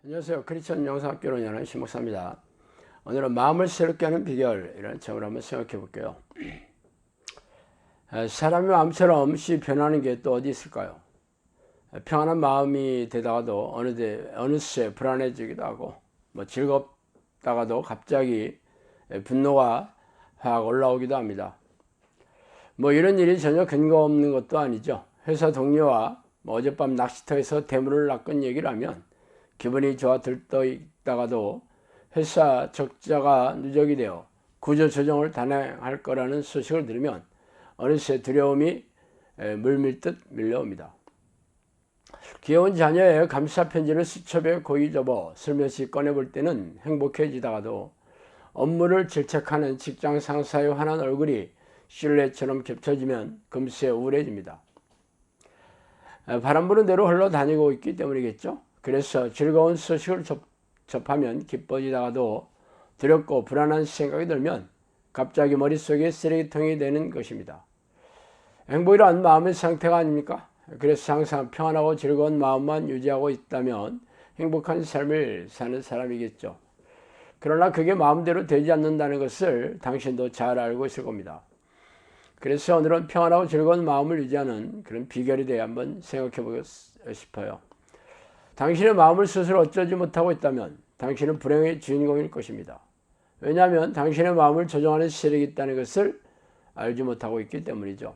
안녕하세요. 크리스천 영상학교로 연한 신목사입니다. 오늘은 마음을 새롭게 하는 비결이라는 제목으로 한번 생각해 볼게요. 사람의 마음처럼 쉽게 변하는 게 또 어디 있을까요? 평안한 마음이 되다가도 어느새 불안해지기도 하고, 즐겁다가도 갑자기 분노가 확 올라오기도 합니다. 이런 일이 전혀 근거 없는 것도 아니죠. 회사 동료와 어젯밤 낚시터에서 대물을 낚은 얘기를 하면 기분이 좋아 들떠 있다가도 회사 적자가 누적이 되어 구조조정을 단행할 거라는 소식을 들으면 어느새 두려움이 물밀듯 밀려옵니다. 귀여운 자녀의 감사 편지를 수첩에 고이 접어 슬며시 꺼내볼 때는 행복해지다가도 업무를 질책하는 직장 상사의 환한 얼굴이 실루엣처럼 겹쳐지면 금세 우울해집니다. 바람 부는 대로 흘러다니고 있기 때문이겠죠. 그래서 즐거운 소식을 접하면 기뻐지다가도 두렵고 불안한 생각이 들면 갑자기 머릿속에 쓰레기통이 되는 것입니다. 행복이란 마음의 상태가 아닙니까? 그래서 항상 평안하고 즐거운 마음만 유지하고 있다면 행복한 삶을 사는 사람이겠죠. 그러나 그게 마음대로 되지 않는다는 것을 당신도 잘 알고 있을 겁니다. 그래서 오늘은 평안하고 즐거운 마음을 유지하는 그런 비결에 대해 한번 생각해 보고 싶어요. 당신의 마음을 스스로 어쩌지 못하고 있다면 당신은 불행의 주인공일 것입니다. 왜냐하면 당신의 마음을 조종하는 세력이 있다는 것을 알지 못하고 있기 때문이죠.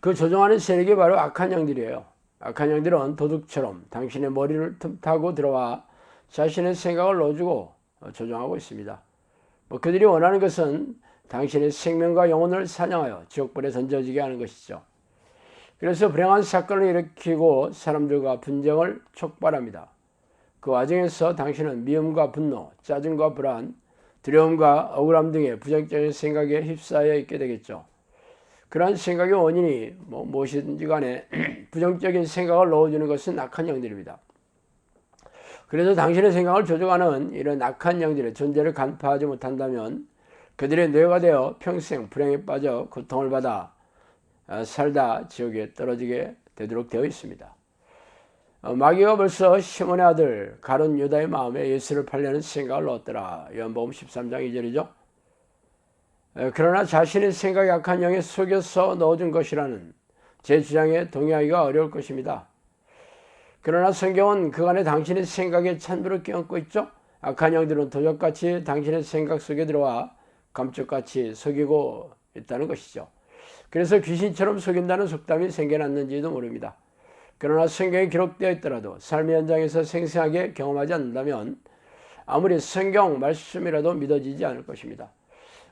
그 조종하는 세력이 바로 악한 영들이에요. 악한 영들은 도둑처럼 당신의 머리를 틈타고 들어와 자신의 생각을 넣어주고 조종하고 있습니다. 그들이 원하는 것은 당신의 생명과 영혼을 사냥하여 지옥불에 던져지게 하는 것이죠. 그래서 불행한 사건을 일으키고 사람들과 분쟁을 촉발합니다. 그 와중에서 당신은 미움과 분노, 짜증과 불안, 두려움과 억울함 등의 부정적인 생각에 휩싸여 있게 되겠죠. 그러한 생각의 원인이 무엇이든지 간에 부정적인 생각을 넣어주는 것은 악한 영들입니다. 그래서 당신의 생각을 조종하는 이런 악한 영들의 존재를 간파하지 못한다면 그들의 뇌가 되어 평생 불행에 빠져 고통을 받아 살다 지옥에 떨어지게 되도록 되어 있습니다. 마귀가 벌써 시몬의 아들 가룟 유다의 마음에 예수를 팔려는 생각을 넣었더라. 요한복음 13장 2절이죠. 그러나 자신의 생각이 악한 영에 속여서 넣어준 것이라는 제 주장에 동의하기가 어려울 것입니다. 그러나 성경은 그간에 당신의 생각에 찬물을 끼얹고 있죠. 악한 영들은 도적같이 당신의 생각 속에 들어와 감쪽같이 속이고 있다는 것이죠. 그래서 귀신처럼 속인다는 속담이 생겨났는지도 모릅니다. 그러나 성경에 기록되어 있더라도 삶의 현장에서 생생하게 경험하지 않는다면 아무리 성경 말씀이라도 믿어지지 않을 것입니다.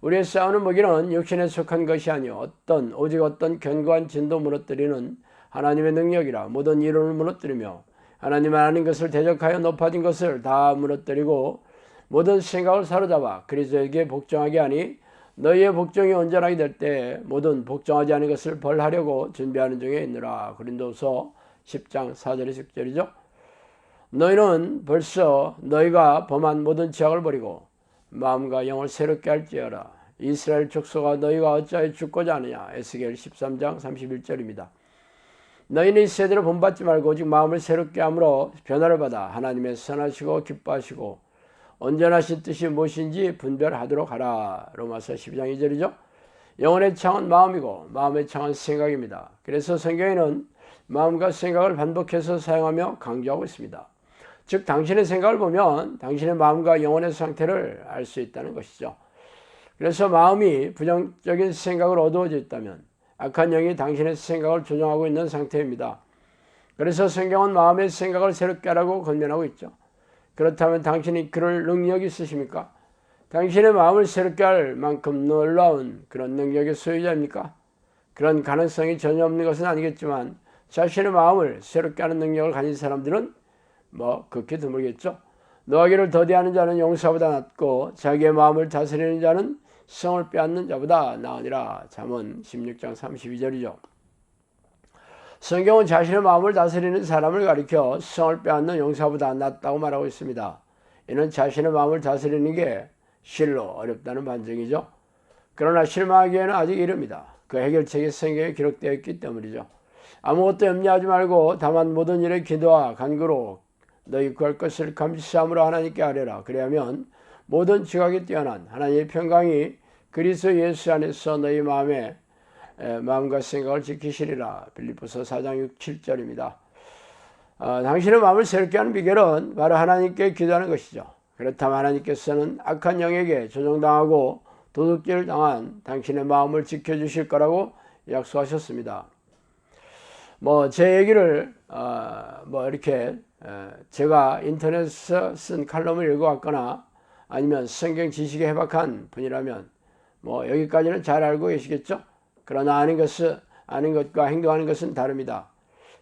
우리의 싸우는 무기는 육신에 속한 것이 아니요 오직 어떤 견고한 진도 무너뜨리는 하나님의 능력이라. 모든 이론을 무너뜨리며 하나님 아닌 것을 대적하여 높아진 것을 다 무너뜨리고 모든 생각을 사로잡아 그리스도에게 복종하게 하니 너희의 복종이 온전하게 될 때 모든 복종하지 않은 것을 벌하려고 준비하는 중에 있느라. 고린도서 10장 4절에 6절이죠. 너희는 벌써 너희가 범한 모든 죄악을 버리고 마음과 영을 새롭게 할지어라. 이스라엘 족속아 너희가 어찌하여 죽고자 하느냐. 에스겔 13장 31절입니다. 너희는 이 세대로 본받지 말고 오직 마음을 새롭게 함으로 변화를 받아 하나님의 선하시고 기뻐하시고 온전하신 뜻이 무엇인지 분별하도록 하라. 로마서 12장 2절이죠. 영혼의 창은 마음이고 마음의 창은 생각입니다. 그래서 성경에는 마음과 생각을 반복해서 사용하며 강조하고 있습니다. 즉 당신의 생각을 보면 당신의 마음과 영혼의 상태를 알 수 있다는 것이죠. 그래서 마음이 부정적인 생각을 어두워져 있다면 악한 영이 당신의 생각을 조종하고 있는 상태입니다. 그래서 성경은 마음의 생각을 새롭게 하라고 권면하고 있죠. 그렇다면 당신이 그럴 능력이 있으십니까? 당신의 마음을 새롭게 할 만큼 놀라운 그런 능력의 소유자입니까? 그런 가능성이 전혀 없는 것은 아니겠지만 자신의 마음을 새롭게 하는 능력을 가진 사람들은 극히 드물겠죠. 노하기를 더디하는 자는 용사보다 낫고 자기의 마음을 다스리는 자는 성을 빼앗는 자보다 나으니라. 잠언 16장 32절이죠. 성경은 자신의 마음을 다스리는 사람을 가리켜 성을 빼앗는 용사보다 낫다고 말하고 있습니다. 이는 자신의 마음을 다스리는 게 실로 어렵다는 반증이죠. 그러나 실망하기에는 아직 이릅니다. 그 해결책이 성경에 기록되어 있기 때문이죠. 아무것도 염려하지 말고 다만 모든 일에 기도와 간구로 너희 구할 것을 감사함으로 하나님께 아뢰라. 그리하면 모든 지각이 뛰어난 하나님의 평강이 그리스도 예수 안에서 너희 마음과 생각을 지키시리라. 빌립보서 4장 6, 7절입니다. 당신의 마음을 새롭게 하는 비결은 바로 하나님께 기도하는 것이죠. 그렇다면 하나님께서는 악한 영에게 조종당하고 도둑질을 당한 당신의 마음을 지켜주실 거라고 약속하셨습니다. 제 얘기를 이렇게 제가 인터넷에서 쓴 칼럼을 읽어왔거나 아니면 성경 지식에 해박한 분이라면 여기까지는 잘 알고 계시겠죠? 그러나 아는 것과 행동하는 것은 다릅니다.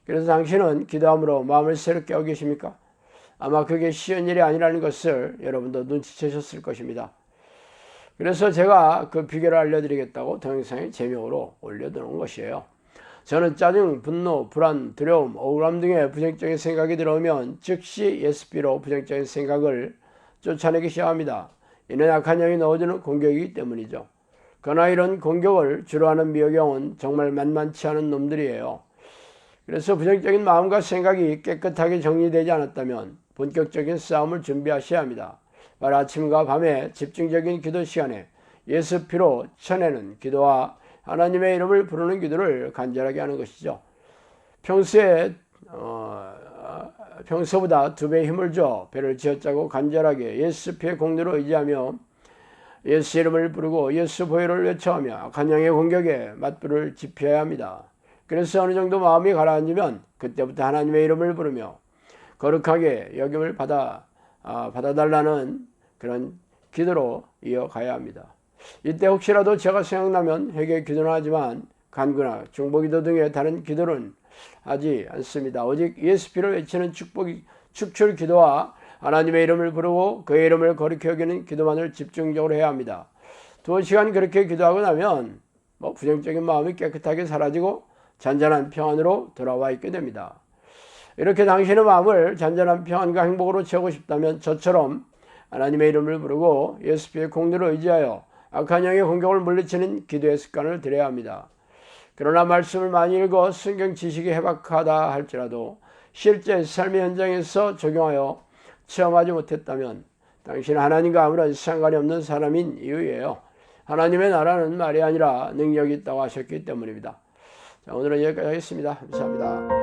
그래서 당신은 기도함으로 마음을 새롭게 하고 계십니까? 아마 그게 쉬운 일이 아니라는 것을 여러분도 눈치채셨을 것입니다. 그래서 제가 그 비결을 알려드리겠다고 동영상에 제목으로 올려놓은 것이에요. 저는 짜증, 분노, 불안, 두려움, 억울함 등의 부정적인 생각이 들어오면 즉시 ESP로 부정적인 생각을 쫓아내기 시작합니다. 이는 악한 영이 넣어주는 공격이기 때문이죠. 그러나 이런 공격을 주로 하는 미역영은 정말 만만치 않은 놈들이에요. 그래서 부정적인 마음과 생각이 깨끗하게 정리되지 않았다면 본격적인 싸움을 준비하셔야 합니다. 바로 아침과 밤에 집중적인 기도 시간에 예수피로 쳐내는 기도와 하나님의 이름을 부르는 기도를 간절하게 하는 것이죠. 평소보다 2배의 힘을 줘 배를 쥐어짜고 간절하게 예수피의 공로로 의지하며 예수 이름을 부르고 예수 보혈을 외쳐하며 악한 영의 공격에 맞불을 지펴야 합니다. 그래서 어느 정도 마음이 가라앉으면 그때부터 하나님의 이름을 부르며 거룩하게 여김을 받아달라는 그런 기도로 이어가야 합니다. 이때 혹시라도 제가 생각나면 회개 기도는 하지만 간구나 중보기도 등의 다른 기도는 하지 않습니다. 오직 ESP를 외치는 축출 기도와 하나님의 이름을 부르고 그의 이름을 거룩히 여기는 기도만을 집중적으로 해야 합니다. 2시간 그렇게 기도하고 나면 부정적인 마음이 깨끗하게 사라지고 잔잔한 평안으로 돌아와 있게 됩니다. 이렇게 당신의 마음을 잔잔한 평안과 행복으로 채우고 싶다면 저처럼 하나님의 이름을 부르고 예수피의 공로를 의지하여 악한 영의 공격을 물리치는 기도의 습관을 들여야 합니다. 그러나 말씀을 많이 읽어 성경 지식이 해박하다 할지라도 실제 삶의 현장에서 적용하여 체험하지 못했다면 당신은 하나님과 아무런 상관이 없는 사람인 이유예요. 하나님의 나라는 말이 아니라 능력이 있다고 하셨기 때문입니다. 자, 오늘은 여기까지 하겠습니다. 감사합니다.